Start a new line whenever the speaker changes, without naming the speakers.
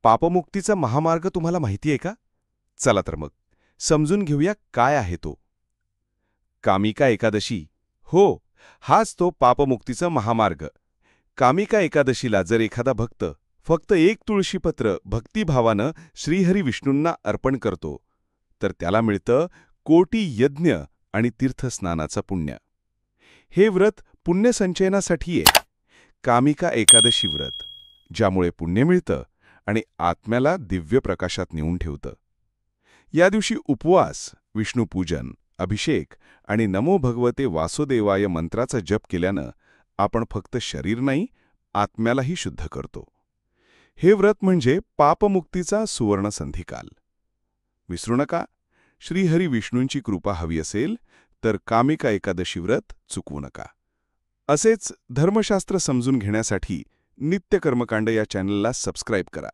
पापमुक्तीचा महामार्ग तुम्हाला माहिती आहे का? चला तर मग समजून घेऊया काय आहे तो. कामिका एकादशी. हो, हाच तो पापमुक्तीचा महामार्ग. कामिका एकादशीला जर एखादा भक्त फक्त एक तुळशीपत्र भक्तिभावानं श्रीहरी विष्णूंना अर्पण करतो, तर त्याला मिळतं कोटी यज्ञ आणि तीर्थस्नानाचं पुण्य. हे व्रत पुण्यसंचयनासाठी आहे. कामिका एकादशी व्रत, ज्यामुळे पुण्य मिळतं आणि आत्म्याला दिव्य प्रकाशात नेऊन ठेवतं. या दिवशी उपवास, विष्णुपूजन, अभिषेक आणि नमो भगवते वासुदेवाय मंत्राचा जप केल्यानं आपण फक्त शरीर नाही, आत्म्यालाही शुद्ध करतो. हे व्रत म्हणजे पापमुक्तीचा सुवर्ण संधिकाल. विसरू नका, श्रीहरी विष्णूंची कृपा हवी असेल तर कामिका एकादशी व्रत चुकवू नका. असेच धर्मशास्त्र समजून घेण्यासाठी नित्य कर्मकांड या चॅनलला सबस्क्राईब करा.